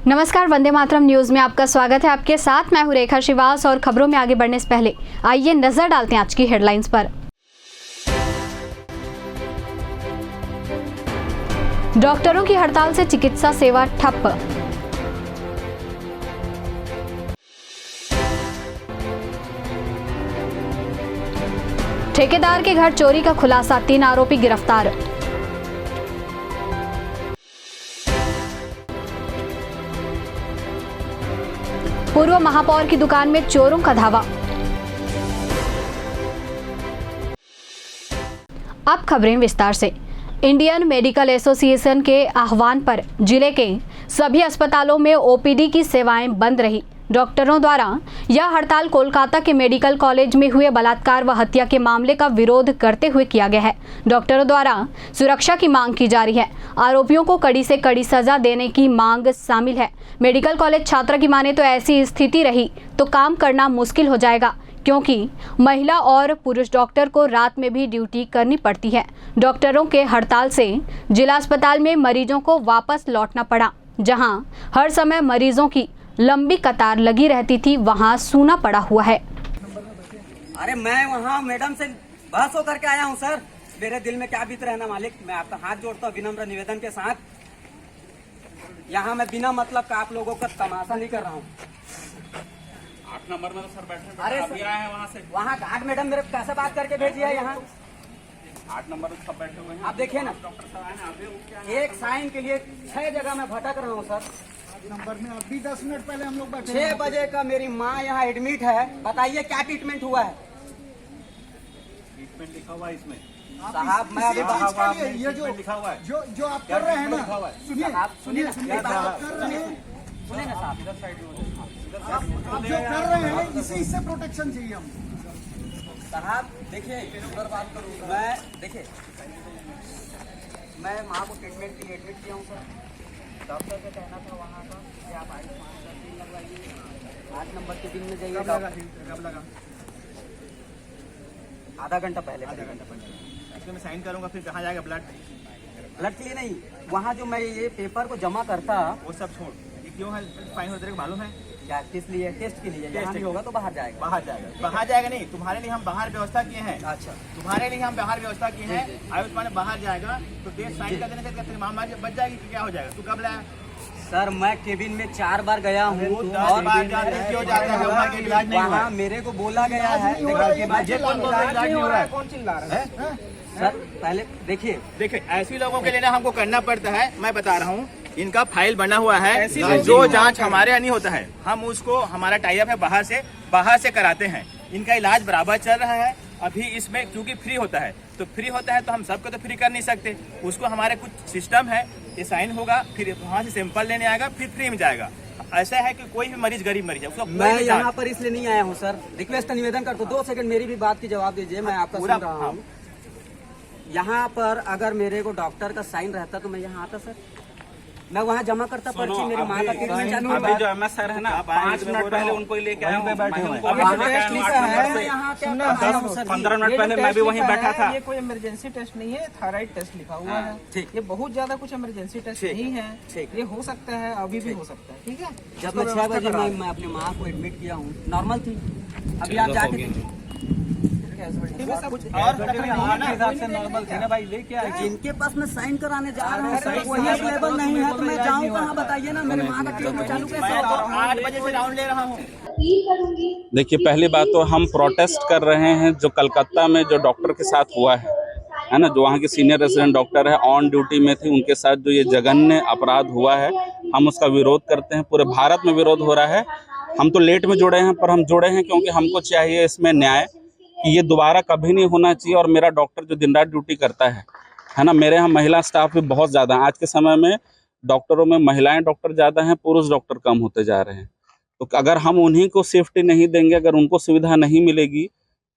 नमस्कार, वंदे मातरम न्यूज में आपका स्वागत है। आपके साथ मैं हूं रेखा श्रीवास और खबरों में आगे बढ़ने से पहले आइए नजर डालते हैं आज की हेडलाइंस पर। डॉक्टरों की हड़ताल से चिकित्सा सेवा ठप। ठेकेदार के घर चोरी का खुलासा, 3 आरोपी गिरफ्तार। पूर्व महापौर की दुकान में चोरों का धावा। अब खबरें विस्तार से। इंडियन मेडिकल एसोसिएशन के आह्वान पर जिले के सभी अस्पतालों में ओपीडी की सेवाएं बंद रही। डॉक्टरों द्वारा यह हड़ताल कोलकाता के मेडिकल कॉलेज में हुए बलात्कार व हत्या के मामले का विरोध करते हुए किया गया है। डॉक्टरों द्वारा सुरक्षा की मांग की जा रही है। आरोपियों को कड़ी से कड़ी सजा देने की मांग शामिल है। मेडिकल कॉलेज छात्रा की माने तो ऐसी स्थिति रही तो काम करना मुश्किल हो जाएगा, क्योंकि महिला और पुरुष डॉक्टर को रात में भी ड्यूटी करनी पड़ती है। डॉक्टरों के हड़ताल से जिला अस्पताल में मरीजों को वापस लौटना पड़ा। जहां हर समय मरीजों की लंबी कतार लगी रहती थी, वहां सूना पड़ा हुआ है। अरे मैं वहाँ मैडम से बहस होकर के आया हूँ सर। मेरे दिल में क्या बीत रहा है ना मालिक, मैं आपका हाथ जोड़ता हूँ विनम्र निवेदन के साथ। यहाँ मैं बिना मतलब का आप लोगों का तमाशा नहीं कर रहा हूँ। 8 नंबर में तो सर बैठे अरे अभी आए हैं वहाँ से। वहाँ गार्ड मैडम मेरे कैसे बात करके भेजी है यहाँ। 8 नंबर में सब बैठे हुए हैं। आप देखिए ना, डॉक्टर साहब आए हैं, अभी वो क्या है? एक साइन के लिए 6 जगह मैं भटक रहा हूँ सर। नंबर में अभी 10 मिनट पहले हम लोग बैठे 6 बजे का मेरी माँ यहाँ एडमिट है। बताइए क्या ट्रीटमेंट हुआ है ट्रीटमेंट लिखा हुआ है इसमें। साहब। मैं अभी ये लिखा हुआ है जो आप कर रहे हैं ना, सुनिए सुनिए सुनिए ना कर रहे हैं, सुनिए ना साहब। आप जो कर रहे हैं इसी से प्रोटेक्शन चाहिए हमको। साहब देखिए, इधर बात करूँ मैं। देखिए मैं माँ को ट्रीटमेंट के लिए एडमिट किया हूँ सर। डॉक्टर से कहना था वहाँ का कि आप आयुष्मान का टीम लगवाइए। 8 नंबर के दिन में जाइए। कब लगा? आधा घंटा पहले। इसमें मैं साइन करूंगा, फिर कहाँ जाएगा ब्लड के लिए नहीं, वहाँ जो मैं ये पेपर को जमा करता। वो सब छोड़। ये क्यों है फाइन होते मालूम है? क्या किस लिए? टेस्ट के लिए। यहाँ नहीं होगा तो बाहर जाएगा। बाहर जाएगा नहीं, तुम्हारे लिए हम बाहर व्यवस्था किए हैं। अच्छा, तुम्हारे लिए हम बाहर व्यवस्था किए हैं। आयुष्मान बाहर जाएगा तो डेट साइन कर देने से तेरी मामला बच जाएगी कि क्या हो जाएगा? तू कब लाया सर मैं केबिन में 4 बार गया हूँ और बार क्यों जाता है? वहाँ के इलाज नहीं हुआ वहाँ है। मेरे को बोला गया है। कौन चिल्ला रहा है? सर पहले देखिए ऐसी लोगों के लिए ना हमको करना पड़ता है। मैं बता रहा हूँ, इनका फाइल बना हुआ है। जो जांच हमारे यहाँ नहीं होता है, हम उसको, हमारा टाई अप है बाहर से कराते हैं। इनका इलाज बराबर चल रहा है अभी। इसमें क्योंकि फ्री होता है तो हम सबको तो फ्री कर नहीं सकते। उसको हमारे कुछ सिस्टम है, ये साइन होगा, फिर वहाँ से सैंपल लेने आएगा, फिर फ्री में जाएगा। ऐसा है कि कोई भी मरीज गरीब मरीज है उसको मैं यहाँ पर इसलिए नहीं आया हूँ सर। रिक्वेस्ट निवेदन करता हूँ, 2 सेकंड मेरी भी बात की जवाब दीजिए। मैं आपका सुन रहा हूँ। यहाँ पर अगर मेरे को डॉक्टर का साइन रहता तो मैं यहाँ आता सर। मैं वहाँ जमा करता पर्ची। मेरी माँ का ट्रीटमेंट चालू अभी जो एमएस सर है ना, 5 मिनट पहले उनको लेके आया हूँ। 15 मिनट पहले मैं भी वहीं बैठा था। ये कोई इमरजेंसी टेस्ट नहीं है, थायराइड टेस्ट लिखा हुआ है। ये बहुत ज्यादा कुछ इमरजेंसी टेस्ट नहीं है। ये हो सकता है, अभी भी हो सकता है। ठीक है। जब मैं 6 बजे मैं अपनी माँ को एडमिट किया हूँ, नॉर्मल थी। अभी आप जाके नॉर्मल थे ना भाई, लेके आए। जिनके पास मैं साइन कराने जा रहा हूँ सर, वही अवेलेबल नहीं है तो मैं जाऊँ कहाँ? बताइए ना। मेरी माँ का ट्रीटमेंट चालू कैसे होगा? 8 बजे से राउंड ले रहा हूँ। देखिए, पहली बात तो हम प्रोटेस्ट कर रहे हैं जो कलकत्ता में जो डॉक्टर के साथ हुआ है ना, जो वहाँ के सीनियर रेजिडेंट डॉक्टर है, ऑन ड्यूटी में थे, उनके साथ जो ये जघन्य अपराध हुआ है, हम उसका विरोध करते हैं। पूरे भारत में विरोध हो रहा है। हम तो लेट में जुड़े हैं, पर हम जुड़े हैं क्योंकि हमको चाहिए इसमें न्याय, कि ये दोबारा कभी नहीं होना चाहिए। और मेरा डॉक्टर जो दिन रात ड्यूटी करता है ना, मेरे यहाँ महिला स्टाफ भी बहुत ज़्यादा है। आज के समय में डॉक्टरों में महिलाएं डॉक्टर ज़्यादा हैं, पुरुष डॉक्टर कम होते जा रहे हैं। तो अगर हम उन्हीं को सेफ्टी नहीं देंगे, अगर उनको सुविधा नहीं मिलेगी,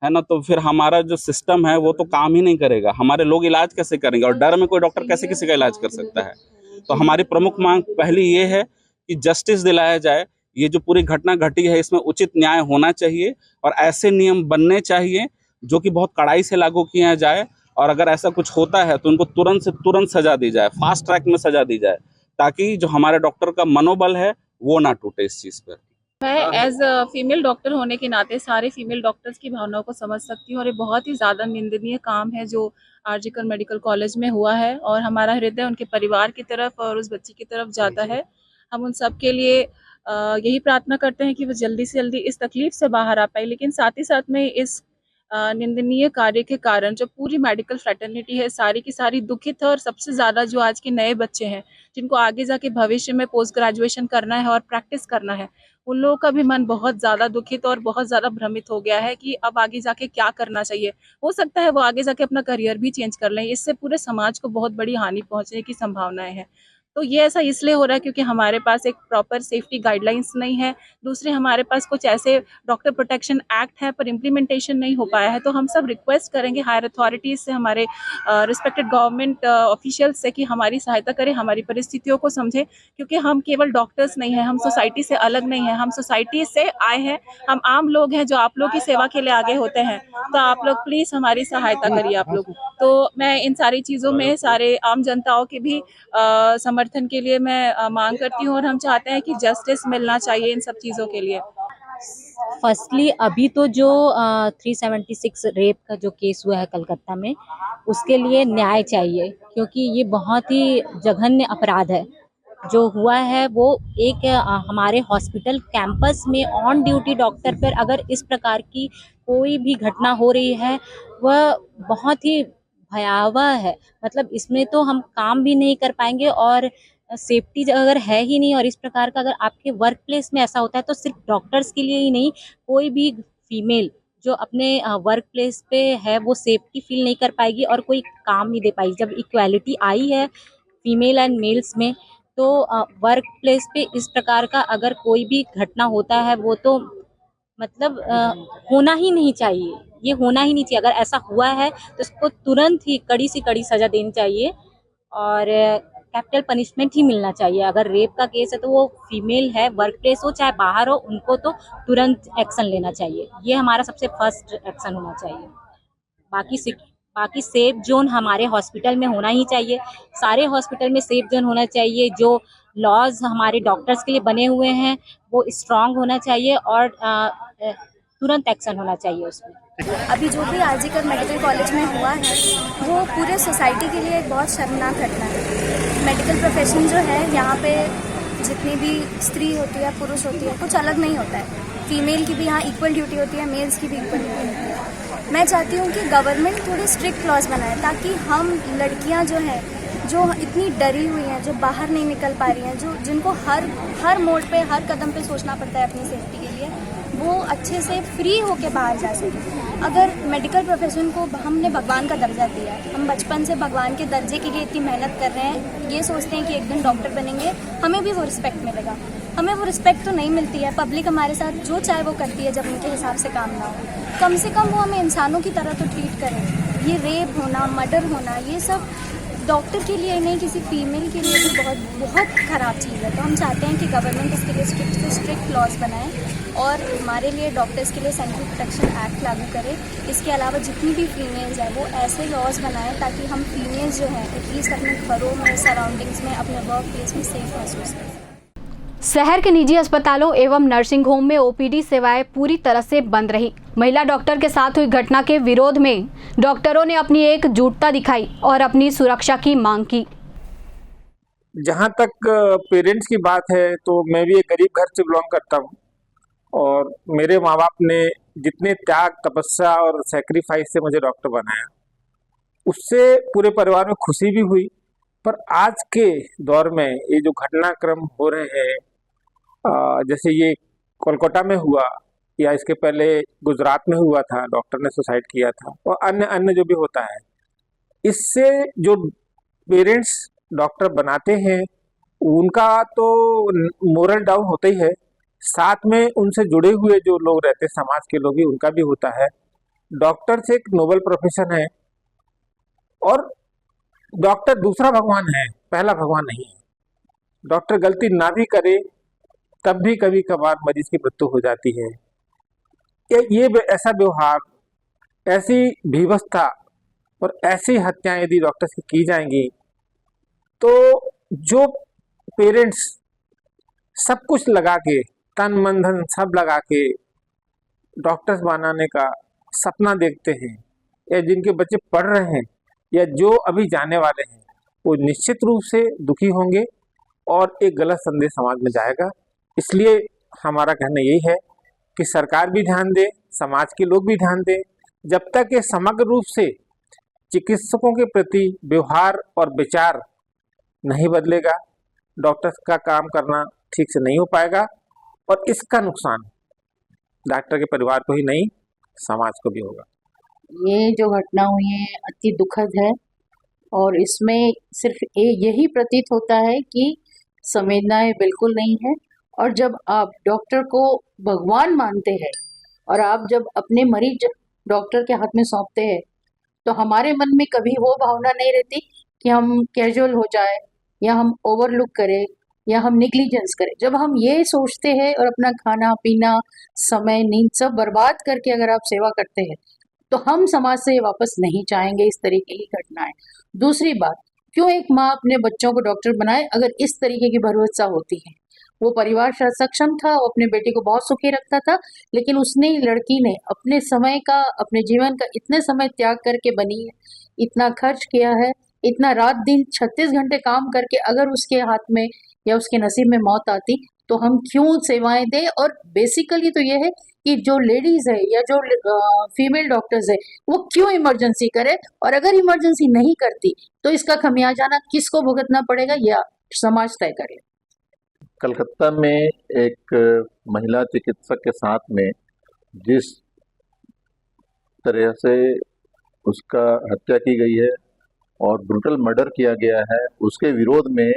है ना, तो फिर हमारा जो सिस्टम है वो तो काम ही नहीं करेगा। हमारे लोग इलाज कैसे करेंगे? और डर में कोई डॉक्टर कैसे किसी का इलाज कर सकता है? तो हमारी प्रमुख मांग पहली ये है कि जस्टिस दिलाया जाए। ये जो पूरी घटना घटी है इसमें उचित न्याय होना चाहिए और ऐसे नियम बनने चाहिए जो कि बहुत कड़ाई से लागू किया जाए। और अगर ऐसा कुछ होता है तो उनको तुरंत से तुरंत सजा दी जाए, फास्ट ट्रैक में सजा दी जाए, ताकि जो हमारे डॉक्टर का मनोबल है वो ना टूटे इस चीज़ पर। मैं एज फीमेल डॉक्टर होने के नाते सारे फीमेल डॉक्टर्स की भावनाओं को समझ सकती हूँ और ये बहुत ही ज़्यादा निंदनीय काम है जो आरजीकर मेडिकल कॉलेज में हुआ है और हमारा हृदय उनके परिवार की तरफ और उस बच्ची की तरफ जाता है। हम उन सब के लिए यही प्रार्थना करते हैं कि वो जल्दी से जल्दी इस तकलीफ से बाहर आ पाए, लेकिन साथ ही साथ में इस निंदनीय कार्य के कारण जो पूरी मेडिकल फ्रेटर्निटी है सारी की सारी दुखित है और सबसे ज़्यादा जो आज के नए बच्चे हैं जिनको आगे जाके भविष्य में पोस्ट ग्रेजुएशन करना है और प्रैक्टिस करना है, उन लोगों का भी मन बहुत ज़्यादा दुखित और बहुत ज़्यादा भ्रमित हो गया है कि अब आगे जाके क्या करना चाहिए। हो सकता है वो आगे जाके अपना करियर भी चेंज कर लें, इससे पूरे समाज को बहुत बड़ी हानि पहुंचने की संभावनाएं हैं। तो ये ऐसा इसलिए हो रहा है क्योंकि हमारे पास एक प्रॉपर सेफ्टी गाइडलाइंस नहीं है, दूसरे हमारे पास कुछ ऐसे डॉक्टर प्रोटेक्शन एक्ट है पर इम्प्लीमेंटेशन नहीं हो पाया है। तो हम सब रिक्वेस्ट करेंगे हायर अथॉरिटीज से, हमारे रिस्पेक्टेड गवर्नमेंट ऑफिशियल्स से कि हमारी सहायता करें, हमारी परिस्थितियों को समझें, क्योंकि हम केवल डॉक्टर्स नहीं हैं, हम सोसाइटी से अलग नहीं हैं, हम सोसाइटी से आए हैं, हम आम लोग हैं जो आप लोग की सेवा के लिए आगे होते हैं। तो आप लोग प्लीज़ हमारी सहायता करिए आप लोग। तो मैं इन सारी चीज़ों में सारे आम जनताओं के भी समर्थन के लिए मैं मांग करती हूँ और हम चाहते हैं कि जस्टिस मिलना चाहिए इन सब चीज़ों के लिए। फर्स्टली अभी तो जो 376 रेप का जो केस हुआ है कलकत्ता में, उसके लिए न्याय चाहिए, क्योंकि ये बहुत ही जघन्य अपराध है जो हुआ है। वो एक हमारे हॉस्पिटल कैंपस में ऑन ड्यूटी डॉक्टर पर अगर इस प्रकार की कोई भी घटना हो रही है, वह बहुत ही भयावह है। मतलब इसमें तो हम काम भी नहीं कर पाएंगे और सेफ्टी अगर है ही नहीं और इस प्रकार का अगर आपके वर्क प्लेस में ऐसा होता है तो सिर्फ डॉक्टर्स के लिए ही नहीं, कोई भी फीमेल जो अपने वर्क प्लेस पे है वो सेफ्टी फील नहीं कर पाएगी और कोई काम नहीं दे पाएगी। जब इक्वालिटी आई है फीमेल एंड मेल्स में, तो वर्क प्लेस पे इस प्रकार का अगर कोई भी घटना होता है वो तो मतलब होना ही नहीं चाहिए, ये होना ही नहीं चाहिए। अगर ऐसा हुआ है तो इसको तुरंत ही कड़ी से कड़ी सज़ा देनी चाहिए और कैपिटल पनिशमेंट ही मिलना चाहिए। अगर रेप का केस है तो वो फीमेल है, वर्क प्लेस हो चाहे बाहर हो, उनको तो तुरंत एक्शन लेना चाहिए। ये हमारा सबसे फर्स्ट एक्शन होना चाहिए। बाकी सेफ जोन हमारे हॉस्पिटल में होना ही चाहिए, सारे हॉस्पिटल में सेफ जोन होना चाहिए। जो लॉज हमारे डॉक्टर्स के लिए बने हुए हैं वो स्ट्रांग होना चाहिए और तुरंत एक्शन होना चाहिए उसमें। अभी जो भी आरजीकर मेडिकल कॉलेज में हुआ है वो पूरे सोसाइटी के लिए एक बहुत शर्मनाक घटना है। मेडिकल प्रोफेशन जो है यहाँ पे जितनी भी स्त्री होती है पुरुष होती है कुछ अलग नहीं होता है। फीमेल की भी यहाँ इक्वल ड्यूटी होती है, मेल्स की भी इक्वल ड्यूटी होती है। मैं चाहती हूँ कि गवर्नमेंट थोड़े स्ट्रिक्ट लॉज बनाए ताकि हम लड़कियाँ जो हैं जो इतनी डरी हुई हैं, जो बाहर नहीं निकल पा रही हैं, जिनको हर मोड़ पे हर कदम पे सोचना पड़ता है अपनी सेफ्टी के लिए, वो अच्छे से फ्री होके बाहर जा सकें। अगर मेडिकल प्रोफेशन को हमने भगवान का दर्जा दिया है, हम बचपन से भगवान के दर्जे के लिए इतनी मेहनत कर रहे हैं, ये सोचते हैं कि एक दिन डॉक्टर बनेंगे, हमें भी वो रिस्पेक्ट मिलेगा। हमें वो रिस्पेक्ट तो नहीं मिलती है। पब्लिक हमारे साथ जो चाहे वो करती है जब उनके हिसाब से काम ना हो। कम से कम वो हमें इंसानों की तरह तो ट्रीट करें। ये रेप होना, मर्डर होना, ये सब डॉक्टर के लिए नहीं किसी फीमेल के लिए भी बहुत बहुत ख़राब चीज़ है। तो हम चाहते हैं कि गवर्नमेंट इसके लिए स्ट्रिक्ट से स्ट्रिक्ट लॉज बनाए और हमारे लिए डॉक्टर्स के लिए सेंट्रल प्रोटेक्शन एक्ट लागू करे। इसके अलावा जितनी भी फीमेल्स हैं वो ऐसे लॉज बनाएं ताकि हम फीमेल्स जो हैं एटलीस्ट अपने घरों में, सराउंडिंग्स में, अपने वर्क प्लेस में सेफ महसूस करें। शहर के निजी अस्पतालों एवं नर्सिंग होम में ओपीडी सेवाएं पूरी तरह से बंद रही। महिला डॉक्टर के साथ हुई घटना के विरोध में डॉक्टरों ने अपनी एकजुटता दिखाई और अपनी सुरक्षा की मांग की। जहाँ तक पेरेंट्स की बात है तो मैं भी एक गरीब घर से बिलोंग करता हूँ और मेरे माँ बाप ने जितने त्याग, तपस्या और सेक्रीफाइस से मुझे डॉक्टर बनाया, उससे पूरे परिवार में खुशी भी हुई। पर आज के दौर में ये जो घटनाक्रम हो रहे हैं, जैसे ये कोलकाता में हुआ या इसके पहले गुजरात में हुआ था, डॉक्टर ने सुसाइड किया था, और अन्य जो भी होता है, इससे जो पेरेंट्स डॉक्टर बनाते हैं उनका तो मोरल डाउन होता ही है, साथ में उनसे जुड़े हुए जो लोग रहते हैं समाज के लोग भी, उनका भी होता है। डॉक्टर एक नोबल प्रोफेशन है और डॉक्टर दूसरा भगवान है, पहला भगवान नहीं है। डॉक्टर गलती ना भी करे तब भी कभी कभार मरीज की मृत्यु हो जाती है। ये ऐसा व्यवहार, ऐसी विवशता और ऐसी हत्याएं यदि डॉक्टर से की जाएंगी तो जो पेरेंट्स सब कुछ लगा के, तन मन धन सब लगा के डॉक्टर्स बनाने का सपना देखते हैं, या जिनके बच्चे पढ़ रहे हैं या जो अभी जाने वाले हैं, वो निश्चित रूप से दुखी होंगे और एक गलत संदेश समाज में जाएगा। इसलिए हमारा कहना यही है कि सरकार भी ध्यान दे, समाज के लोग भी ध्यान दें। जब तक ये समग्र रूप से चिकित्सकों के प्रति व्यवहार और विचार नहीं बदलेगा, डॉक्टर्स का काम करना ठीक से नहीं हो पाएगा और इसका नुकसान डॉक्टर के परिवार को ही नहीं, समाज को भी होगा। ये जो घटना हुई है अति दुखद है और इसमें सिर्फ यही प्रतीत होता है कि संवेदनाएं बिल्कुल नहीं है। और जब आप डॉक्टर को भगवान मानते हैं और आप जब अपने मरीज डॉक्टर के हाथ में सौंपते हैं, तो हमारे मन में कभी वो भावना नहीं रहती कि हम कैजुअल हो जाए या हम ओवरलुक करें या हम निग्लिजेंस करें। जब हम ये सोचते हैं और अपना खाना पीना, समय, नींद सब बर्बाद करके अगर आप सेवा करते हैं, तो हम समाज से वापस नहीं चाहेंगे इस तरीके की घटनाएं। दूसरी बात, क्यों एक माँ अपने बच्चों को डॉक्टर बनाए अगर इस तरीके की भरोसा होती है? वो परिवार शायद सक्षम था, वो अपने बेटे को बहुत सुखी रखता था, लेकिन उसने, लड़की ने अपने समय का, अपने जीवन का इतने समय त्याग करके बनी है, इतना खर्च किया है, इतना रात दिन 36 घंटे काम करके अगर उसके हाथ में या उसके नसीब में मौत आती तो हम क्यों सेवाएं दें? और बेसिकली तो ये है कि जो लेडीज है या जो फीमेल डॉक्टर्स है वो क्यों इमरजेंसी करे, और अगर इमरजेंसी नहीं करती तो इसका खमियाजाना किसको भुगतना पड़ेगा या समाज तय करे। कलकत्ता में एक महिला चिकित्सक के साथ में जिस तरह से उसका हत्या की गई है और ब्रूटल मर्डर किया गया है, उसके विरोध में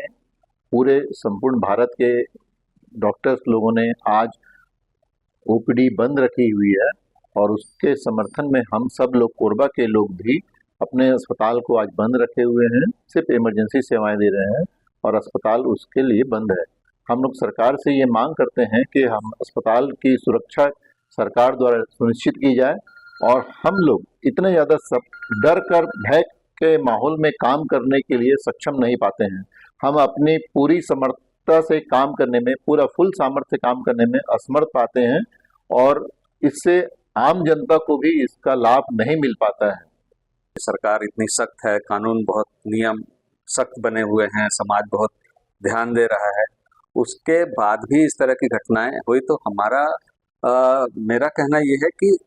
पूरे संपूर्ण भारत के डॉक्टर्स लोगों ने आज ओपीडी बंद रखी हुई है और उसके समर्थन में हम सब लोग, कोरबा के लोग भी अपने अस्पताल को आज बंद रखे हुए हैं, सिर्फ इमरजेंसी सेवाएं दे रहे हैं और अस्पताल उसके लिए बंद है। हम लोग सरकार से ये मांग करते हैं कि हम अस्पताल की सुरक्षा सरकार द्वारा सुनिश्चित की जाए और हम लोग इतने ज़्यादा सब डर कर, भय के माहौल में काम करने के लिए सक्षम नहीं पाते हैं। हम अपनी पूरी समर्थता से काम करने में, पूरा फुल सामर्थ्य से काम करने में असमर्थ पाते हैं और इससे आम जनता को भी इसका लाभ नहीं मिल पाता है। सरकार इतनी सख्त है, कानून बहुत, नियम सख्त बने हुए हैं, समाज बहुत ध्यान दे रहा है, उसके बाद भी इस तरह की घटनाएं हुई तो मेरा कहना ये है कि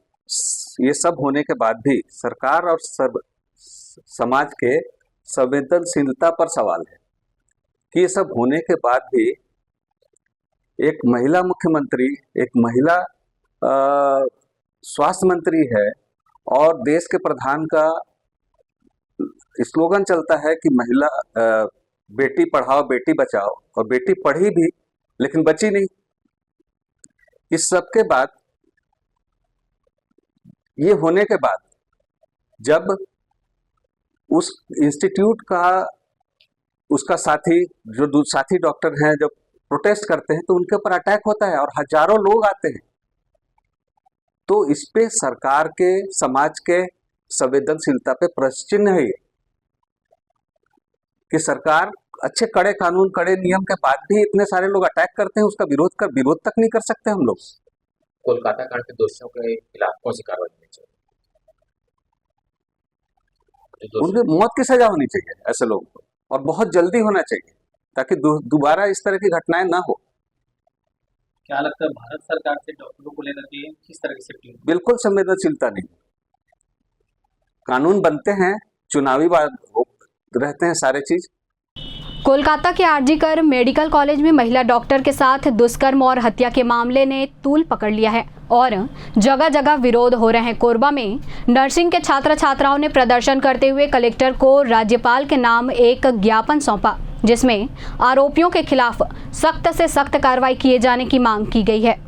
ये सब होने के बाद भी सरकार और सब समाज के संवेदनशीलता पर सवाल है कि ये सब होने के बाद भी एक महिला मुख्यमंत्री, एक महिला स्वास्थ्य मंत्री है और देश के प्रधान का स्लोगन चलता है कि महिला बेटी पढ़ाओ बेटी बचाओ, और बेटी पढ़ी भी लेकिन बची नहीं। इस सब के बाद, ये होने के बाद, जब उस इंस्टीट्यूट का उसका साथी, जो साथी डॉक्टर हैं, जब प्रोटेस्ट करते हैं तो उनके ऊपर अटैक होता है और हजारों लोग आते हैं, तो इस पे सरकार के, समाज के संवेदनशीलता पे प्रश्न चिन्ह है कि सरकार अच्छे कड़े कानून, कड़े नियम के बाद भी इतने सारे लोग अटैक करते हैं, उसका विरोध तक नहीं कर सकते हम लोग। कोलकाता कांड के दोषियों के खिलाफ कौन सी कार्रवाई होनी चाहिए? उनकी मौत की सजा होनी चाहिए ऐसे लोगों को, और बहुत जल्दी होना चाहिए ताकि दोबारा इस तरह की घटनाएं ना हो। क्या लगता है भारत सरकार से डॉक्टरों को लेकर के किस तरह की सेफ्टी? बिल्कुल संवेदनशीलता नहीं। कानून बनते हैं, चुनावी रहते हैं सारे चीज। कोलकाता के आरजीकर मेडिकल कॉलेज में महिला डॉक्टर के साथ दुष्कर्म और हत्या के मामले ने तूल पकड़ लिया है और जगह जगह विरोध हो रहे हैं। कोरबा में नर्सिंग के छात्र छात्राओं ने प्रदर्शन करते हुए कलेक्टर को राज्यपाल के नाम एक ज्ञापन सौंपा, जिसमें आरोपियों के खिलाफ सख्त से सख्त कार्रवाई किए जाने की मांग की गई है।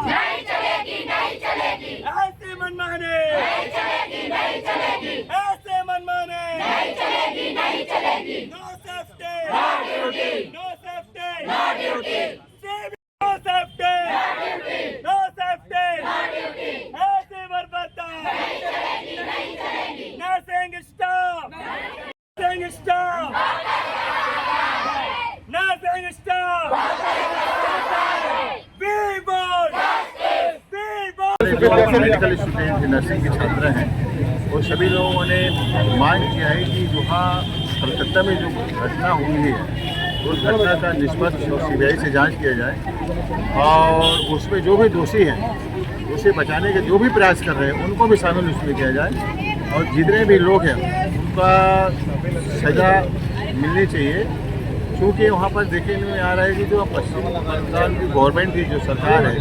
नहीं चलेगी, नहीं चलेगी, ऐसे मनमाने नहीं चलेगी, नहीं चलेगी, ऐसे मनमाने। मेडिकल स्टूडेंट नर्सिंग के छात्र हैं और सभी लोगों ने मांग किया है कि वहाँ कलकत्ता में जो घटना हुई है उस घटना का निष्पक्ष और सीबीआई से जांच किया जाए और उसमें जो भी दोषी हैं उसे बचाने के जो भी प्रयास कर रहे हैं उनको भी शामिल उसमें किया जाए और जितने भी लोग हैं उनका सज़ा मिलनी चाहिए। क्योंकि वहाँ पर देखने में आ रहा है कि जो पश्चिम बंगाल की गवर्नमेंट की जो सरकार है,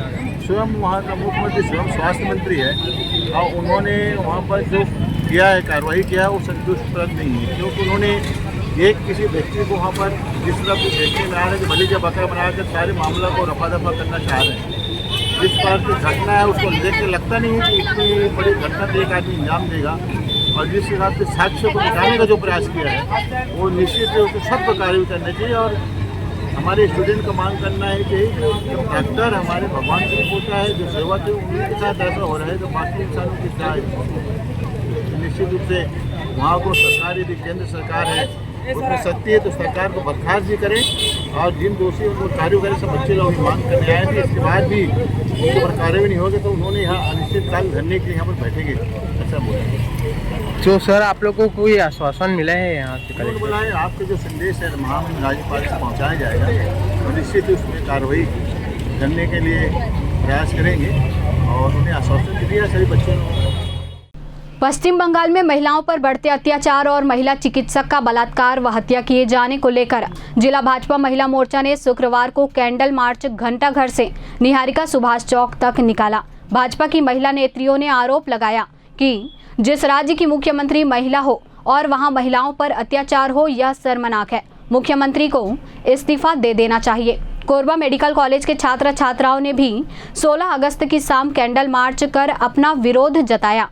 स्वयं वहाँ का मुख्यमंत्री स्वयं स्वास्थ्य मंत्री है और उन्होंने वहाँ पर जो किया है कार्रवाई किया है वो संतुष्टप्रद नहीं है। क्योंकि उन्होंने एक किसी व्यक्ति को वहाँ पर जिस तरह कुछ देखने में आ रहा है कि भले जब बकरा बनाकर सारे मामला को रफा दफा करना चाह रहे हैं। जिस बार की घटना है उसको देख के लगता नहीं है कि इतनी बड़ी घटना पर एक आदमी अंजाम देगा और जिस हिसाब से साक्ष्य को मिटाने का जो प्रयास किया है वो निश्चित रूप से सब कार्रवाई करनी चाहिए। और हमारे स्टूडेंट का मांग करना है कि जब डॉक्टर हमारे भगवान के रूप होता है, जो सेवा के उनके साथ ऐसा हो रहा है तो बाकी इंसानों की क्या है। निश्चित रूप से वहाँ को सरकार यदि केंद्र सरकार है उसमें सत्य है तो सरकार को बर्खास्त भी करें और जिन दोषी उनको कार्य करें। सब बच्चे लोग मांग करने आए थे, इसके बाद भी उनके ऊपर कार्य भी नहीं होगी तो उन्होंने यहाँ अनिश्चितकाल धरने के लिए यहाँ पर बैठेंगे ऐसा बोला। तो सर आप लोगों को कोई आश्वासन मिला है यहाँ से? उन्होंने बोला है आपके जो संदेश है महामहिम राज्यपाल से पहुँचाया जाएगा और निश्चित उसमें कार्रवाई करने के लिए प्रयास करेंगे और उन्हें आश्वासन दिया सभी बच्चों को। पश्चिम बंगाल में महिलाओं पर बढ़ते अत्याचार और महिला चिकित्सक का बलात्कार व हत्या किए जाने को लेकर जिला भाजपा महिला मोर्चा ने शुक्रवार को कैंडल मार्च घंटाघर से निहारिका सुभाष चौक तक निकाला। भाजपा की महिला नेत्रियों ने आरोप लगाया कि जिस राज्य की मुख्यमंत्री महिला हो और वहां महिलाओं पर अत्याचार हो यह शर्मनाक है। मुख्यमंत्री को इस्तीफा दे देना चाहिए। कोरबा मेडिकल कॉलेज के छात्र छात्राओं ने भी 16 अगस्त की शाम कैंडल मार्च कर अपना विरोध जताया।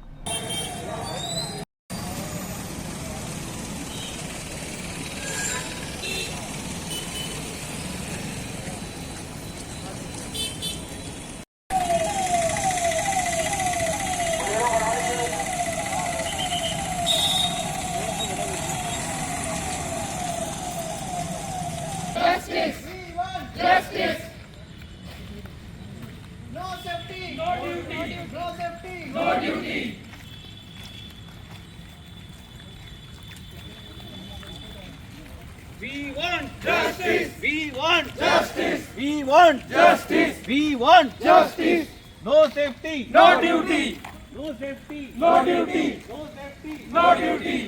We want justice. We want justice. We want justice. We want justice. No safety. No duty. No safety. No duty. No safety. No duty.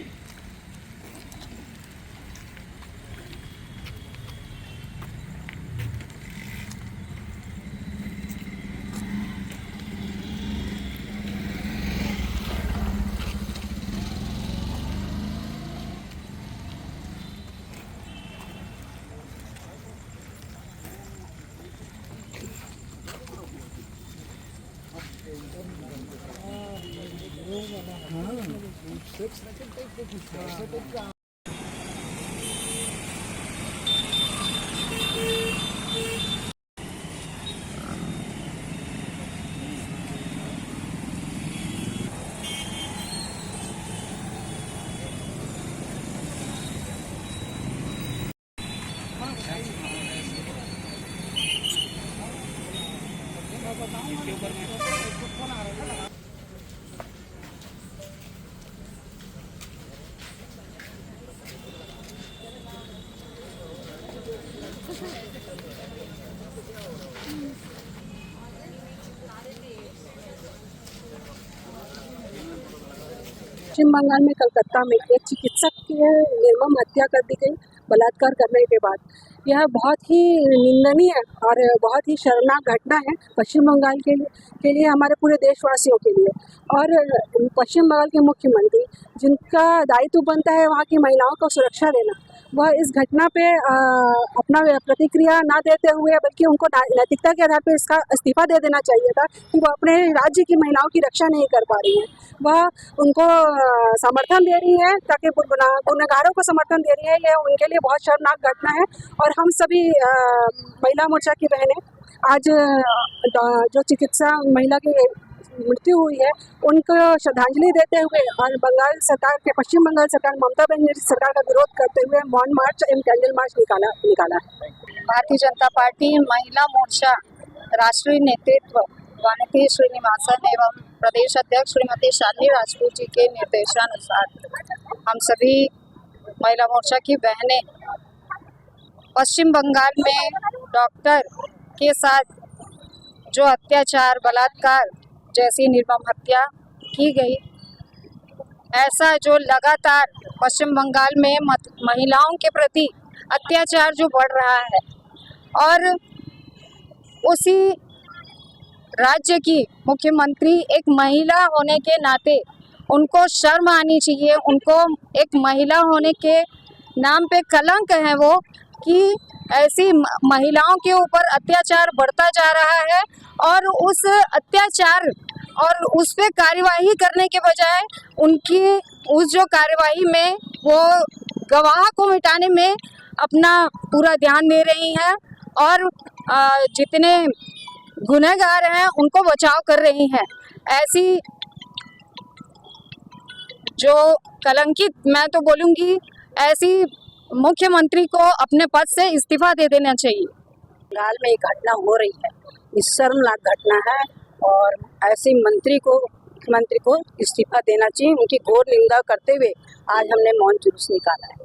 पश्चिम बंगाल में कलकत्ता में एक चिकित्सक की निर्मम हत्या कर दी गई बलात्कार करने के बाद। यह बहुत ही निंदनीय और बहुत ही शर्मनाक घटना है पश्चिम बंगाल के लिए हमारे पूरे देशवासियों के लिए। और पश्चिम बंगाल के मुख्यमंत्री जिनका दायित्व बनता है वहाँ की महिलाओं को सुरक्षा देना, वह इस घटना पे अपना प्रतिक्रिया ना देते हुए बल्कि उनको नैतिकता के आधार पर इसका इस्तीफा दे देना चाहिए था कि वो अपने राज्य की महिलाओं की रक्षा नहीं कर पा रही हैं। वह उनको समर्थन दे रही है ताकि गुनहगारों को समर्थन दे रही है। यह उनके लिए बहुत शर्मनाक घटना है और हम सभी महिला मोर्चा की बहनें आज जो चिकित्सा महिला की मृत्यु हुई है उनको श्रद्धांजलि देते हुए और बंगाल सरकार के पश्चिम बंगाल सरकार ममता बनर्जी सरकार का विरोध करते हुए मौन मार्च एवं कैंडल मार्च निकाला है। भारतीय जनता पार्टी महिला मोर्चा राष्ट्रीय नेतृत्व वानती श्रीनिवासन एवं प्रदेश अध्यक्ष श्रीमती शालिनी राजपूत जी के निर्देशानुसार हम सभी महिला मोर्चा की बहनें पश्चिम बंगाल में डॉक्टर के साथ जो अत्याचार बलात्कार जैसी निर्मम हत्या की गई, ऐसा जो लगातार पश्चिम बंगाल में महिलाओं के प्रति अत्याचार जो बढ़ रहा है और उसी राज्य की मुख्यमंत्री एक महिला होने के नाते उनको शर्म आनी चाहिए। उनको एक महिला होने के नाम पे कलंक है वो कि ऐसी महिलाओं के ऊपर अत्याचार बढ़ता जा रहा है और उस अत्याचार और उस पे कार्यवाही करने के बजाय उनकी उस जो कार्यवाही में वो गवाह को मिटाने में अपना पूरा ध्यान दे रही हैं और जितने गुनहगार हैं उनको बचाव कर रही हैं। ऐसी जो कलंकित, मैं तो बोलूँगी ऐसी मुख्यमंत्री को अपने पद से इस्तीफा दे देना चाहिए। बंगाल में एक घटना हो रही है, इस शर्मनाक घटना है और ऐसी मुख्यमंत्री को इस्तीफा देना चाहिए। उनकी घोर निंदा करते हुए आज हमने मौन जुलूस निकाला है।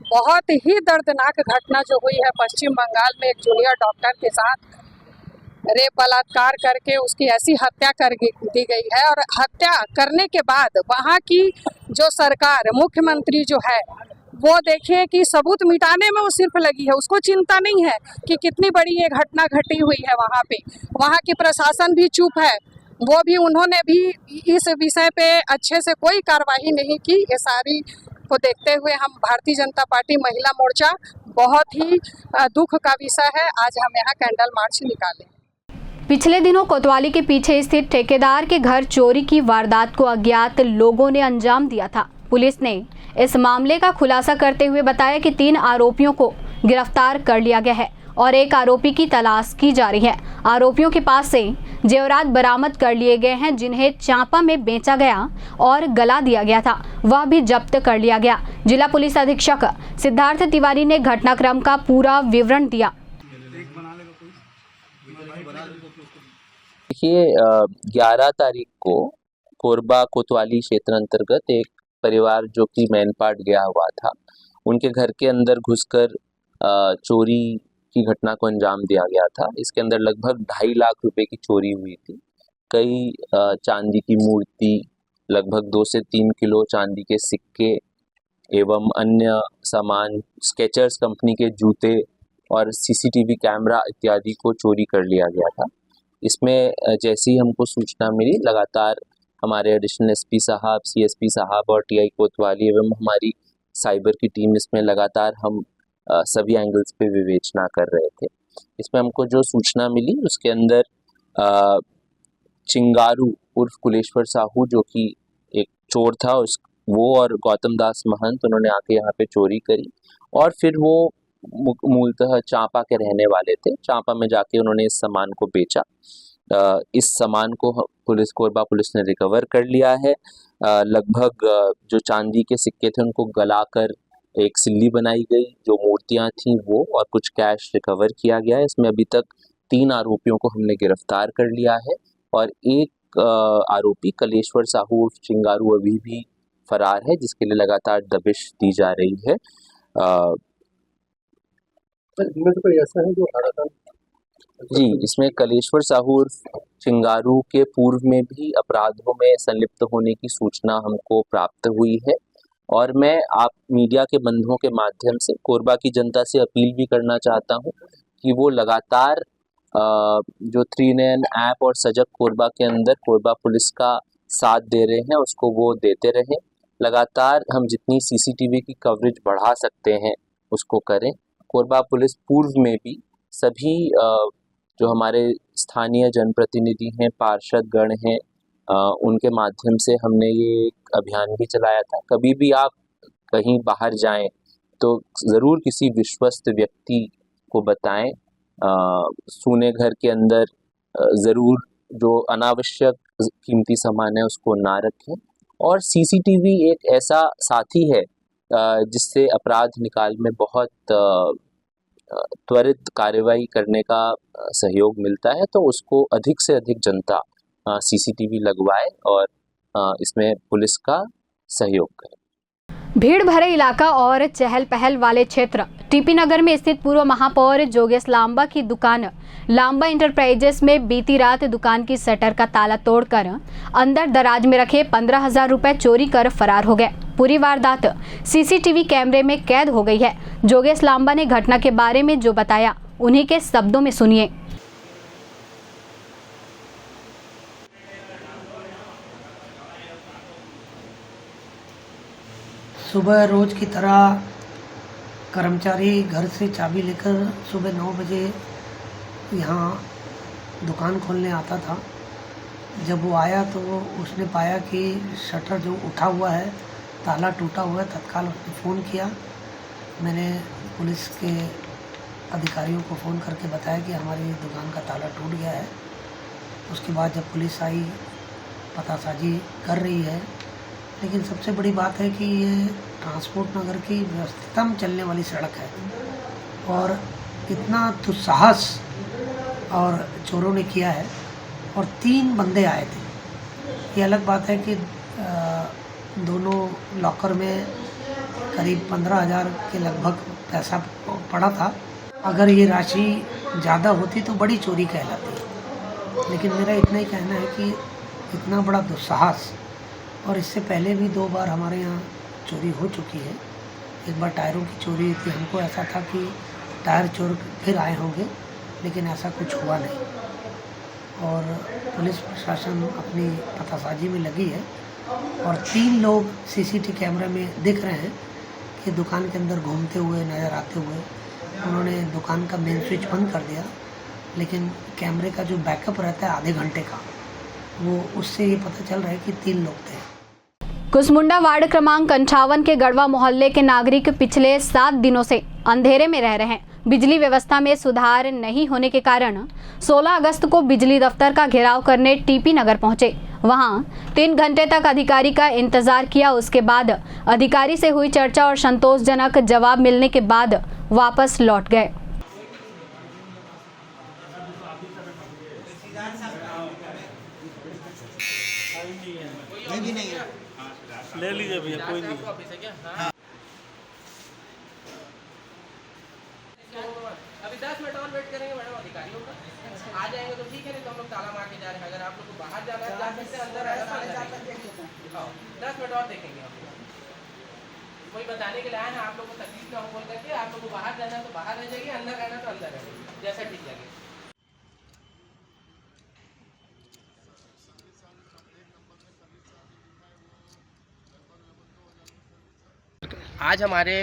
बहुत ही दर्दनाक घटना जो हुई है पश्चिम बंगाल में, एक जूनियर डॉक्टर के साथ रेप बलात्कार करके उसकी ऐसी हत्या कर दी गई है और हत्या करने के बाद वहाँ की जो सरकार मुख्यमंत्री जो है वो देखिए कि सबूत मिटाने में वो सिर्फ लगी है। उसको चिंता नहीं है कि कितनी बड़ी ये घटना घटी हुई है वहाँ पे। वहाँ की प्रशासन भी चुप है, वो भी उन्होंने भी इस विषय पे अच्छे से कोई कार्रवाई नहीं की। ये सारी को देखते हुए हम भारतीय जनता पार्टी महिला मोर्चा बहुत ही दुख का विषय है, आज हम यहाँ कैंडल मार्च निकाले। पिछले दिनों कोतवाली के पीछे स्थित ठेकेदार के घर चोरी की वारदात को अज्ञात लोगों ने अंजाम दिया था। पुलिस ने इस मामले का खुलासा करते हुए बताया कि 3 आरोपियों को गिरफ्तार कर लिया गया है और एक आरोपी की तलाश की जा रही है। आरोपियों के पास से जेवरात बरामद कर लिए गए हैं जिन्हें चांपा में बेचा गया और गला दिया गया था, वह भी जब्त कर लिया गया। जिला पुलिस अधीक्षक सिद्धार्थ तिवारी ने घटनाक्रम का पूरा विवरण दिया। देखिए 11 तारीख को कोरबा कोतवाली क्षेत्र अंतर्गत एक परिवार जो कि मैनपाट गया हुआ था, उनके घर के अंदर घुसकर चोरी की घटना को अंजाम दिया गया था। इसके अंदर लगभग 2.5 लाख रुपए की चोरी हुई थी। कई चांदी की मूर्ति, लगभग 2 से 3 किलो चांदी के सिक्के एवं अन्य सामान, स्केचर्स कंपनी के जूते और सीसीटीवी कैमरा इत्यादि को चोरी कर लिया गया था। इसमें जैसी हमको सूचना मिली, लगातार हमारे एडिशनल एसपी साहब, सीएसपी साहब और टीआई कोतवाली एवं हमारी साइबर की टीम इसमें लगातार हम सभी एंगल्स पे विवेचना कर रहे थे। इसमें हमको जो सूचना मिली उसके अंदर चिंगारू उर्फ कुलेश्वर साहू जो कि एक चोर था, वो और गौतम दास महंत उन्होंने आके यहाँ पे चोरी करी और फिर वो मूलतः चांपा के रहने वाले थे। चांपा में जाके उन्होंने इस सामान को बेचा। इस सामान को कोरबा पुलिस ने रिकवर कर लिया है। लगभग जो चांदी के सिक्के थे उनको गलाकर एक सिल्ली बनाई गई, जो मूर्तियां थीं वो, और कुछ कैश रिकवर किया गया है। इसमें अभी तक 3 आरोपियों को हमने गिरफ्तार कर लिया है और एक आरोपी कलेश्वर साहू उर्फ चिंगारू अभी भी फरार है, जिसके लिए लगातार दबिश दी जा रही है। इनमें से कोई ऐसा है जो जी, इसमें कलेश्वर साहू उर्फ चिंगारू के पूर्व में भी अपराधों में संलिप्त होने की सूचना हमको प्राप्त हुई है। और मैं आप मीडिया के बंधुओं के माध्यम से कोरबा की जनता से अपील भी करना चाहता हूं कि वो लगातार जो 3nayन ऐप और सजग कोरबा के अंदर कोरबा पुलिस का साथ दे रहे हैं उसको वो देते रहें। लगातार हम जितनी सीसीटीवी की कवरेज बढ़ा सकते हैं उसको करें। कोरबा पुलिस पूर्व में भी सभी जो हमारे स्थानीय जनप्रतिनिधि हैं, पार्षद गण हैं, उनके माध्यम से हमने ये एक अभियान भी चलाया था। कभी भी आप कहीं बाहर जाएं तो ज़रूर किसी विश्वस्त व्यक्ति को बताएं। सूने घर के अंदर ज़रूर जो अनावश्यक कीमती सामान है उसको ना रखें। और सीसीटीवी एक ऐसा साथी है जिससे अपराध निकाल में बहुत त्वरित कार्रवाई करने का सहयोग मिलता है, तो उसको अधिक से अधिक जनता सीसीटीवी लगवाए और इसमें पुलिस का सहयोग करे। भीड़ भरे इलाका और चहल पहल वाले क्षेत्र टीपी नगर में स्थित पूर्व महापौर जोगेश लांबा की दुकान लांबा इंटरप्राइजेस में बीती रात दुकान की शटर का ताला तोड़कर अंदर दराज में रखे 15,000 रुपए चोरी कर फरार हो गए। पूरी वारदात सीसीटीवी कैमरे में कैद हो गई है। जोगेश लांबा ने घटना के बारे में जो बताया उन्हीं के शब्दों में सुनिए। सुबह रोज की तरह कर्मचारी घर से चाबी लेकर सुबह 9 बजे यहाँ दुकान खोलने आता था। जब वो आया तो उसने पाया कि शटर जो उठा हुआ है, ताला टूटा हुआ है। तत्काल उसने फ़ोन किया। मैंने पुलिस के अधिकारियों को फ़ोन करके बताया कि हमारी दुकान का ताला टूट गया है। उसके बाद जब पुलिस आई, पतासाजी कर रही है। लेकिन सबसे बड़ी बात है कि ये ट्रांसपोर्ट नगर की व्यवस्थितम चलने वाली सड़क है और इतना दुस्साहस और चोरों ने किया है और 3 बंदे आए थे। ये अलग बात है कि दोनों लॉकर में करीब 15,000 के लगभग पैसा पड़ा था। अगर ये राशि ज़्यादा होती तो बड़ी चोरी कहलाती, लेकिन मेरा इतना ही कहना है कि इतना बड़ा दुस्साहस, और इससे पहले भी 2 बार हमारे यहाँ चोरी हो चुकी है। एक बार टायरों की चोरी हुई थी। हमको ऐसा था कि टायर चोर फिर आए होंगे, लेकिन ऐसा कुछ हुआ नहीं। और पुलिस प्रशासन अपनी पतासाजी में लगी है और 3 लोग सीसीटीवी कैमरे में दिख रहे हैं कि दुकान के अंदर घूमते हुए नज़र आते हुए। उन्होंने दुकान का मेन स्विच बंद कर दिया, लेकिन कैमरे का जो बैकअप रहता है आधे घंटे का, वो उससे ये पता चल रहा है कि 3 लोग थे। कुसमुंडा वार्ड क्रमांक 58 के गढ़वा मोहल्ले के नागरिक पिछले 7 दिनों से अंधेरे में रह रहे हैं। बिजली व्यवस्था में सुधार नहीं होने के कारण 16 अगस्त को बिजली दफ्तर का घेराव करने टीपी नगर पहुंचे। वहां 3 घंटे तक अधिकारी का इंतजार किया। उसके बाद अधिकारी से हुई चर्चा और संतोषजनक जवाब मिलने के बाद वापस लौट गए। ले लीजिए भैया, कोई नहीं। अभी 10 मिनट और वेट करेंगे मैडम, अधिकारियों का आ जाएंगे तो ठीक है, नहीं तो हम लोग ताला मार के जा रहे हैं। अगर आप लोग को बाहर जाना है जा सकते हैं, अंदर आना है 10 मिनट और देखेंगे। हम लोग वही बताने के लिए आए हैं, आप लोग को तकलीफ ना हो बोल करके। आप लोग को बाहर जाना है तो बाहर रह जाइए, अंदर रहना तो अंदर रह जाइए, जैसा ठीक लगे। आज हमारे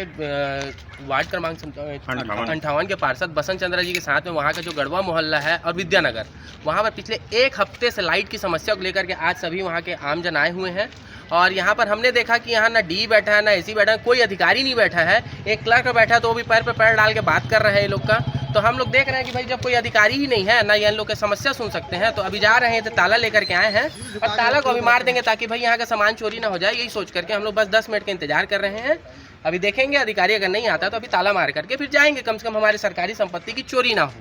वार्ड क्रमांक 58 के पार्षद बसंत चंद्र जी के साथ में वहाँ का जो गढ़वा मोहल्ला है और विद्यानगर, वहाँ पर पिछले 1 हफ्ते से लाइट की समस्या को लेकर के आज सभी वहाँ के आमजन आए हुए हैं। और यहाँ पर हमने देखा कि यहाँ ना डी बैठा है, ना एसी बैठा है, कोई अधिकारी नहीं बैठा है। एक क्लर्क बैठा है तो वो भी पैर पे पैर डाल के बात कर रहे हैं ये लोग का। तो हम लोग देख रहे हैं कि भाई जब कोई अधिकारी ही नहीं है, ना ये इन लोग की समस्या सुन सकते हैं, तो अभी जा रहे हैं तो ताला लेकर के आए हैं और ताला को अभी मार देंगे ताकि भाई यहाँ का सामान चोरी ना हो जाए। यही सोच करके हम लोग बस 10 मिनट का इंतजार कर रहे हैं। अभी देखेंगे अधिकारी अगर नहीं आता तो अभी ताला मार करके फिर जाएंगे, कम से कम हमारी सरकारी संपत्ति की चोरी ना हो।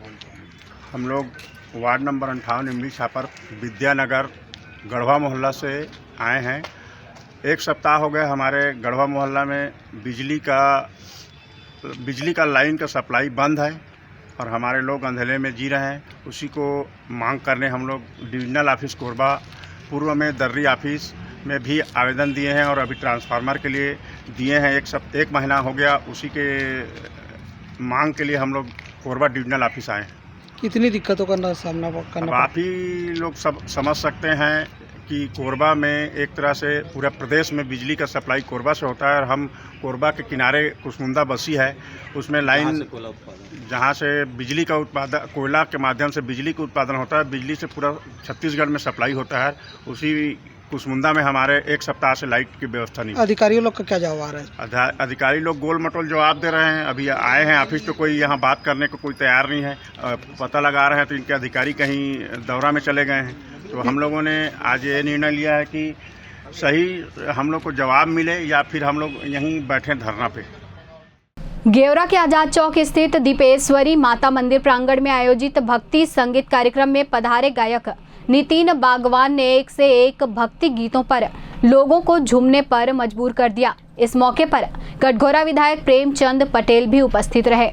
हम लोग वार्ड नंबर 58 इमली छापर विद्यानगर गढ़वा मोहल्ला से आए हैं। 1 सप्ताह हो गए हमारे गढ़वा मोहल्ला में बिजली का लाइन का सप्लाई बंद है और हमारे लोग अंधेरे में जी रहे हैं। उसी को मांग करने हम लोग डिविजनल ऑफिस कोरबा, पूर्व में दर्री ऑफिस, में भी आवेदन दिए हैं और अभी ट्रांसफार्मर के लिए दिए हैं। एक महीना हो गया, उसी के मांग के लिए हम लोग कोरबा डिविजनल ऑफिस आए हैं। कितनी दिक्कतों का सामना करना अब आप ही लोग सब समझ सकते हैं कि कोरबा में एक तरह से पूरा प्रदेश में बिजली का सप्लाई कोरबा से होता है और हम कोरबा के किनारे कुसमुंदा बसी है, उसमें लाइन जहाँ से बिजली का उत्पादन, कोयला के माध्यम से बिजली का उत्पादन होता है, बिजली से पूरा छत्तीसगढ़ में सप्लाई होता है। उसी कुसमुंदा में हमारे एक सप्ताह से लाइट की व्यवस्था नहीं। अधिकारियों लोग का क्या जवाब आ रहा है? अधिकारी लोग गोल मटोल जवाब दे रहे हैं। अभी आए हैं ऑफिस, तो कोई यहाँ बात करने को कोई तैयार नहीं है। पता लगा रहे हैं तो इनके अधिकारी कहीं दौरा में चले गए हैं। तो हम लोगों ने आज ये निर्णय लिया है कि सही हम लोग को जवाब मिले या फिर हम लोग यहीं बैठे धरना पे। गेवरा के आजाद चौक स्थित दीपेश्वरी माता मंदिर प्रांगण में आयोजित भक्ति संगीत कार्यक्रम में पधारे गायक नितिन बागवान ने एक से एक भक्ति गीतों पर लोगों को झूमने पर मजबूर कर दिया। इस मौके पर कटघोरा विधायक प्रेमचंद पटेल भी उपस्थित रहे।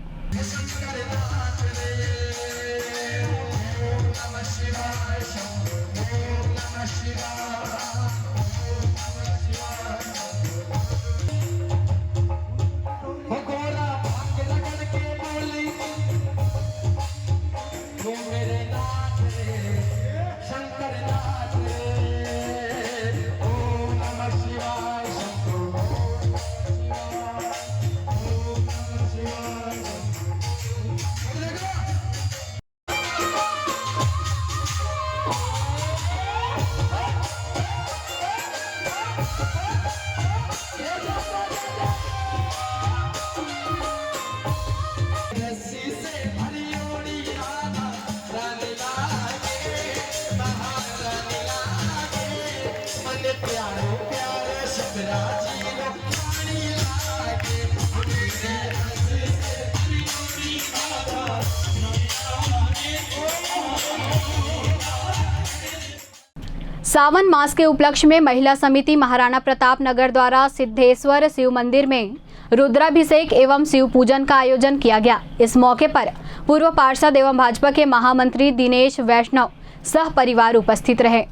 सावन मास के उपलक्ष्य में महिला समिति महाराणा प्रताप नगर द्वारा सिद्धेश्वर शिव मंदिर में रुद्राभिषेक एवं शिव पूजन का आयोजन किया गया। इस मौके पर पूर्व पार्षद एवं भाजपा के महामंत्री दिनेश वैष्णव सह परिवार उपस्थित रहे।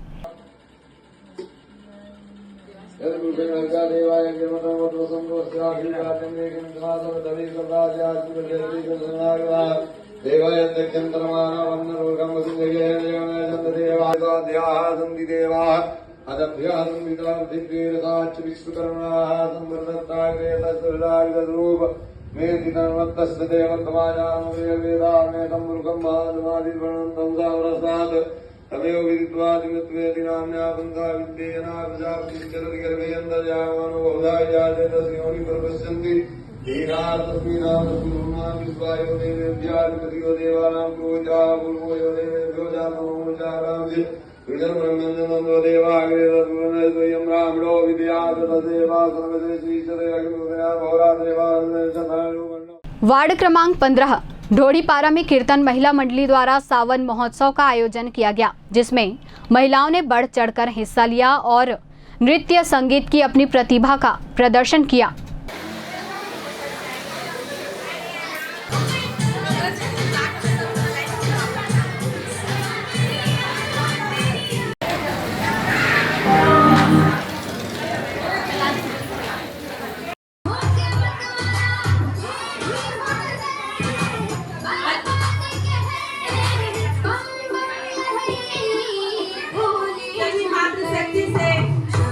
तमेव विदित्वादिमत्वेति नाम्ना बन्धा विद्येना प्रजापतिश्चरति गर्भेऽन्तर्यामानो बहुधायाते तस्योनि प्रपश्यन्ति दीनातस्मीनां विश्वायो देवेभ्याधिपतियो देवानां पूजा पूर्वो यो देवेभ्यो जातमोचारांसि विजन्मनन्दो देवाग्रे तद्वयं ब्राह्मणो विद्यात् तदेवा सर्वदे श्रीचरे अग्निदया भौरा देवानन्दो। वार्ड क्रमांक 15 ढोड़ीपारा में कीर्तन महिला मंडली द्वारा सावन महोत्सव का आयोजन किया गया, जिसमें महिलाओं ने बढ़ चढ़कर हिस्सा लिया और नृत्य संगीत की अपनी प्रतिभा का प्रदर्शन किया। शक्ति से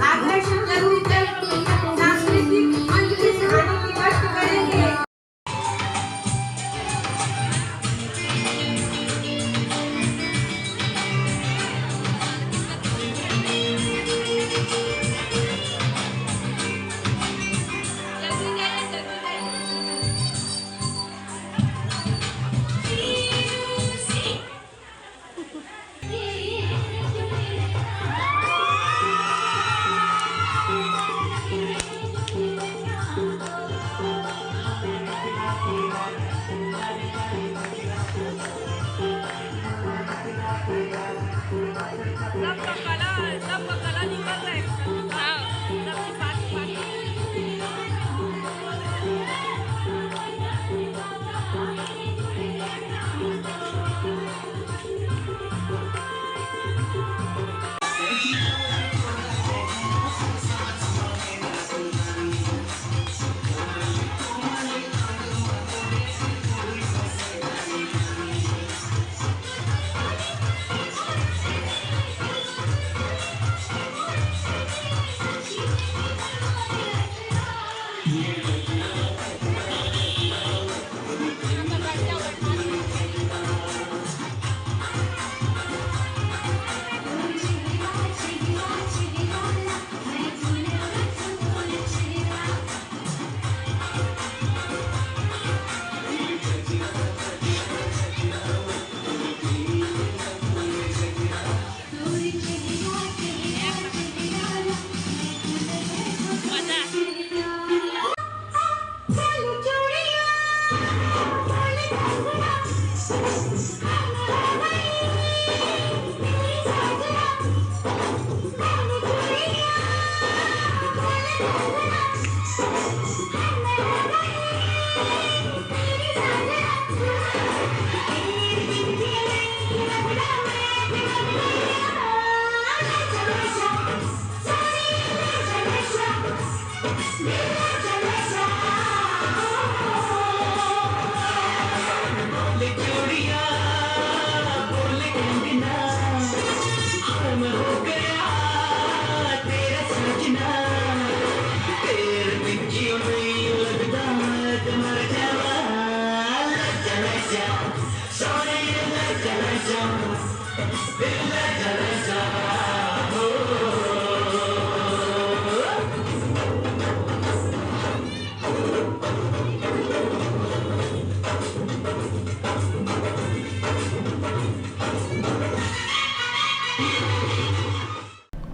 आकर्षण करने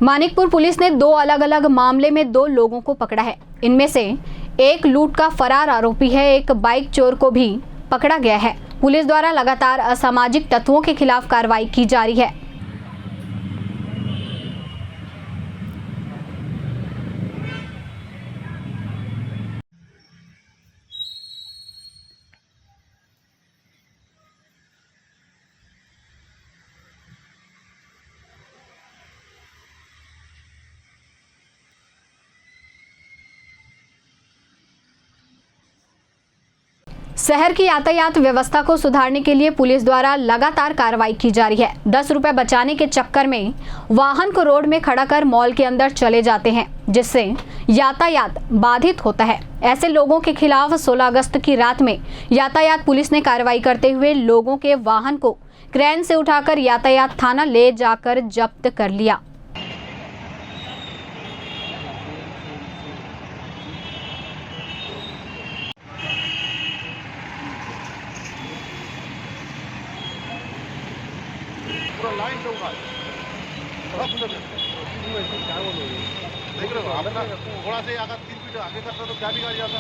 मानिकपुर पुलिस ने 2 अलग अलग मामले में 2 लोगों को पकड़ा है। इनमें से एक लूट का फरार आरोपी है, एक बाइक चोर को भी पकड़ा गया है। पुलिस द्वारा लगातार असामाजिक तत्वों के खिलाफ कार्रवाई की जा रही है। शहर की यातायात व्यवस्था को सुधारने के लिए पुलिस द्वारा लगातार कार्रवाई की जा रही है। 10 रुपए बचाने के चक्कर में वाहन को रोड में खड़ा कर मॉल के अंदर चले जाते हैं, जिससे यातायात बाधित होता है। ऐसे लोगों के खिलाफ 16 अगस्त की रात में यातायात पुलिस ने कार्रवाई करते हुए लोगों के वाहन को क्रेन से उठाकर यातायात थाना ले जाकर जब्त कर लिया। लाइन से उठा थोड़ा सुंदर देख रहे हो आप ना, थोड़ा से अगर 3 फीट आगे करता तो क्या बिगाड़ जाता।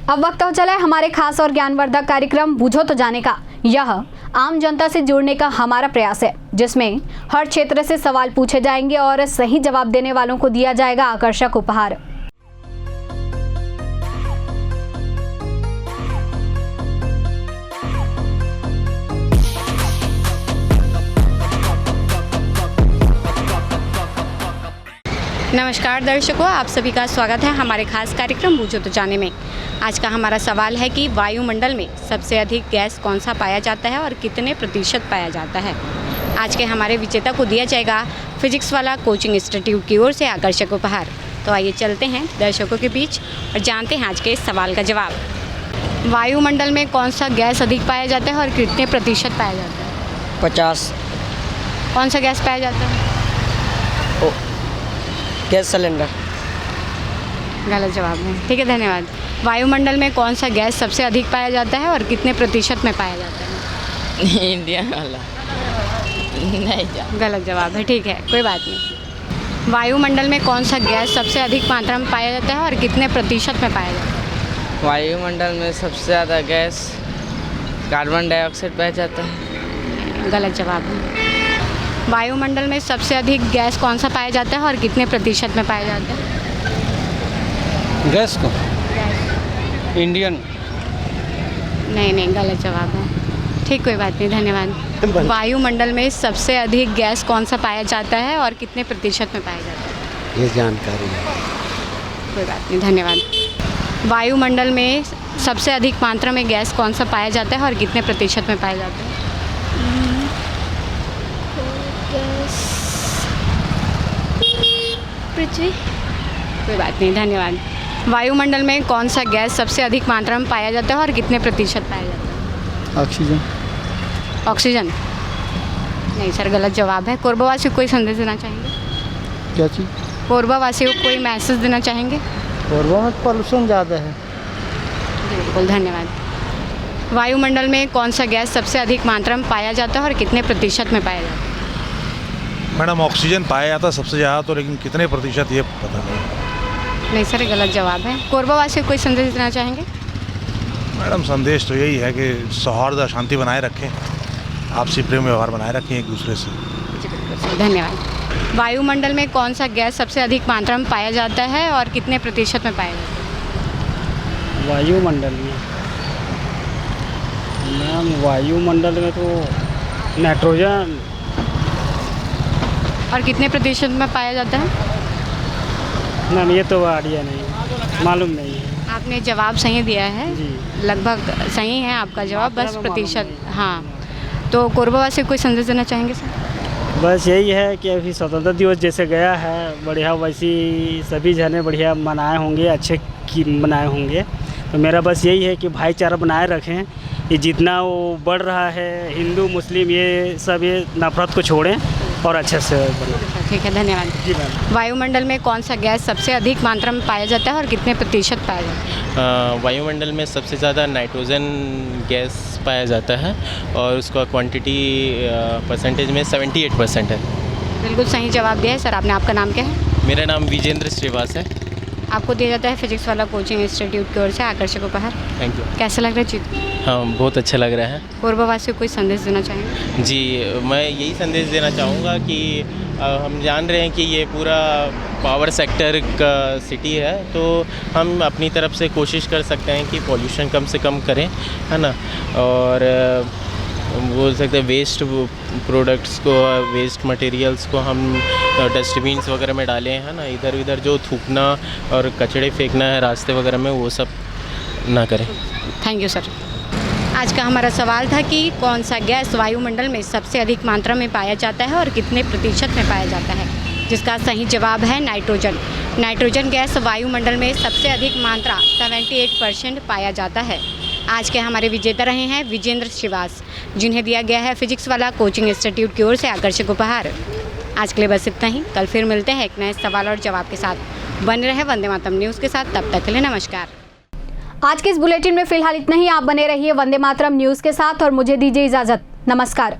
अब वक्त हो चला है हमारे खास और ज्ञानवर्धक कार्यक्रम बूझो तो जाने का। यह आम जनता से जुड़ने का हमारा प्रयास है, जिसमें हर क्षेत्र से सवाल पूछे जाएंगे और सही जवाब देने वालों को दिया जाएगा आकर्षक उपहार। नमस्कार दर्शकों, आप सभी का स्वागत है हमारे खास कार्यक्रम बूझो तो जाने में। आज का हमारा सवाल है कि वायुमंडल में सबसे अधिक गैस कौन सा पाया जाता है और कितने प्रतिशत पाया जाता है। आज के हमारे विजेता को दिया जाएगा फिजिक्स वाला कोचिंग इंस्टीट्यूट की ओर से आकर्षक उपहार। तो आइए चलते हैं दर्शकों के बीच और जानते हैं आज के इस सवाल का जवाब। वायुमंडल में कौन सा गैस अधिक पाया जाता है और कितने प्रतिशत पाया जाता है? 50। कौन सा गैस पाया जाता है? Gas cylinder. गलत जवाब है। ठीक है, धन्यवाद। वायुमंडल में कौन सा गैस सबसे अधिक पाया जाता है और कितने प्रतिशत में पाया जाता है? इंडियन वाला। नहीं, गलत जवाब है। ठीक है, कोई बात नहीं। वायुमंडल में कौन सा गैस सबसे अधिक मात्रा में पाया जाता है और कितने प्रतिशत में पाया जाता है? वायुमंडल में सबसे ज़्यादा गैस कार्बन डाइऑक्साइड पाया जाता है। गलत जवाब है। वायुमंडल में सबसे अधिक गैस कौन सा पाया जाता है और कितने प्रतिशत में पाया जाता है? गैस को इंडियन। नहीं, गलत जवाब है। ठीक, कोई बात नहीं, धन्यवाद। वायुमंडल में सबसे अधिक गैस कौन सा पाया जाता है और कितने प्रतिशत में पाया जाता है? ये जानकारी है। कोई बात नहीं, धन्यवाद। वायुमंडल में सबसे अधिक मात्रा में गैस कौन सा पाया जाता है और कितने प्रतिशत में पाया जाता है? पृथ्वी। कोई बात नहीं, धन्यवाद। वायुमंडल में कौन सा गैस सबसे अधिक मात्रा में पाया जाता है और कितने प्रतिशत पाया जाता है? ऑक्सीजन। ऑक्सीजन नहीं सर, गलत जवाब है। कोरबावासियों को कोई संदेश देना चाहेंगे? क्या चीज़? कोरबावासियों को कोई मैसेज देना चाहेंगे? कोरबा में पॉल्यूशन ज़्यादा है। बिल्कुल, धन्यवाद। वायुमंडल में कौन सा गैस सबसे अधिक मात्रा में पाया जाता है और कितने प्रतिशत में पाया जाता है? मैडम ऑक्सीजन पाया जाता है सबसे ज़्यादा, तो लेकिन कितने प्रतिशत ये पता नहीं सर, गलत जवाब है। कोरबावासियों को कोई संदेश देना चाहेंगे? मैडम संदेश तो यही है कि सौहार्द शांति बनाए रखें, आपसी प्रेम व्यवहार बनाए रखें एक दूसरे से। धन्यवाद। वायुमंडल में कौन सा गैस सबसे अधिक मात्रा में पाया जाता है और कितने प्रतिशत में पाया जाता है? वायुमंडल में मैम, वायुमंडल में तो नाइट्रोजन। और कितने प्रतिशत में पाया जाता है? मैम ये तो आइडिया नहीं, मालूम नहीं है। आपने जवाब सही दिया है जी, लगभग सही है आपका जवाब, बस प्रतिशत। हाँ, तो कोरबावासियों को कोई संदेश देना चाहेंगे सर? बस यही है कि अभी स्वतंत्रता दिवस जैसे गया है, बढ़िया वैसी सभी जने बढ़िया मनाए होंगे, अच्छे की मनाए होंगे। तो मेरा बस यही है कि भाईचारा बनाए रखें। ये जितना वो बढ़ रहा है, हिंदू मुस्लिम ये सब, ये नफरत को छोड़ें और अच्छे से बने। ठीक है, धन्यवाद। जी मैम। वायुमंडल में कौन सा गैस सबसे अधिक मात्रा में पाया जाता है और कितने प्रतिशत पाया जाता है? वायुमंडल में सबसे ज़्यादा नाइट्रोजन गैस पाया जाता है और उसका क्वांटिटी परसेंटेज में 78% है। बिल्कुल सही जवाब दिया है सर आपने। आपका नाम क्या है? मेरा नाम विजेंद्र श्रीवास है। आपको दिया जाता है फिजिक्स वाला कोचिंग इंस्टीट्यूट की ओर से आकर्षक उपहार। Thank you. कैसा लग रहा है जीत? हाँ, बहुत अच्छा लग रहा है। कोरबावासियों को कोई संदेश देना चाहेंगे? जी, मैं यही संदेश देना चाहूँगा कि हम जान रहे हैं कि ये पूरा पावर सेक्टर का सिटी है, तो हम अपनी तरफ से कोशिश कर सकते हैं कि पॉल्यूशन कम से कम करें, है ना। और बोल सकते हैं वेस्ट प्रोडक्ट्स को, वेस्ट मटेरियल्स को हम डस्टबिन्स वगैरह में डालें, है ना। इधर उधर जो थूकना और कचड़े फेंकना है रास्ते वगैरह में, वो सब ना करें। Thank you sir. आज का हमारा सवाल था कि कौन सा गैस वायुमंडल में सबसे अधिक मात्रा में पाया जाता है और कितने प्रतिशत में पाया जाता है, जिसका सही जवाब है नाइट्रोजन। नाइट्रोजन गैस वायुमंडल में सबसे अधिक मात्रा 78% पाया जाता है। आज के हमारे विजेता रहे हैं विजेंद्र श्रीवास, जिन्हें दिया गया है फिजिक्स वाला कोचिंग इंस्टीट्यूट की ओर से आकर्षक उपहार। आज के लिए बस इतना ही। कल फिर मिलते हैं एक नए सवाल और जवाब के साथ। बने रहे वंदे मातरम न्यूज़ के साथ, तब तक के लिए नमस्कार। आज के इस बुलेटिन में फिलहाल इतना ही। आप बने रहिए वंदे मातरम न्यूज़ के साथ और मुझे दीजिए इजाज़त। नमस्कार।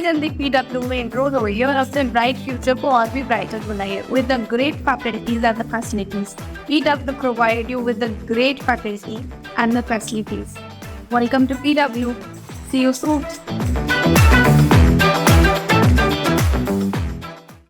जल्दी PW में एनरोल होइए और अपने ब्राइट फ्यूचर को और भी ब्राइटर बनाइए with the great faculties and the facilities. PW provide you with the great faculty and the facilities. Welcome to PW. See you soon.